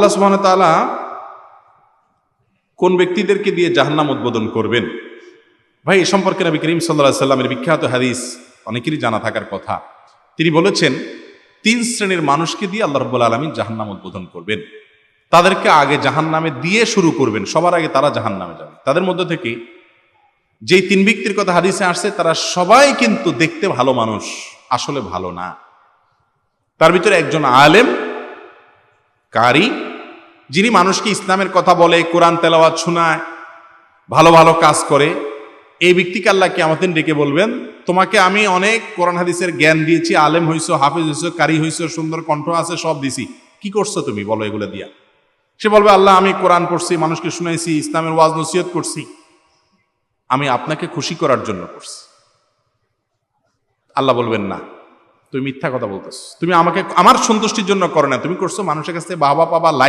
আল্লাহ সুবহানাহু ওয়া তাআলা কোন ব্যক্তিদেরকে দিয়ে জাহান্নাম উদ্বোধন করবেন? ভাই, এ সম্পর্কে নবী করিম সাল্লাল্লাহু আলাইহি সাল্লামের বিখ্যাত হাদিস অনেকেরই জানা থাকার কথা। তিনি বলেছেন, 3 শ্রেণীর মানুষকে দিয়ে আল্লাহ রাব্বুল আলামিন জাহান্নাম উদ্বোধন করবেন। তাদেরকে আগে জাহান্নামে দিয়ে শুরু করবেন, সবার আগে তারা জাহান্নামে যাবে। তাদের মধ্য থেকে যেই 3 ব্যক্তির কথা হাদিসে আসছে, তারা সবাই কিন্তু দেখতে ভালো মানুষ, আসলে ভালো না। তার ভিতরে একজন আলেম, কারি, যিনি মানুষকে ইসলামের কথা বলে, কোরআন তেলাওয়াত শোনায়, ভালো ভালো কাজ করে। এই ব্যক্তিকে আল্লাহ কিয়ামতের দিন ডেকে বলবেন, তোমাকে আমি অনেক কোরআন হাদিসের জ্ঞান দিয়েছি, আলেম হইছো, হাফেজ হইছো, কারি হইছো, সুন্দর কণ্ঠ আছে, সব দিছি, কি করছো তুমি বলো এগুলো দিয়া? সে বলবে, আল্লাহ আমি কোরআন পড়ছি, মানুষকে শুনাইছি, ইসলামের ওয়াজ নসিহত করছি, আমি আপনাকে খুশি করার জন্য করছি। আল্লাহ বলবেন, না, তুমি মিথ্যা কথা বলতেছ, তুমি আমাকে আমার সন্তুষ্টির জন্য করো না, তুমি করছো মানুষের কাছ থেকে বাহবা পাবা, লাইক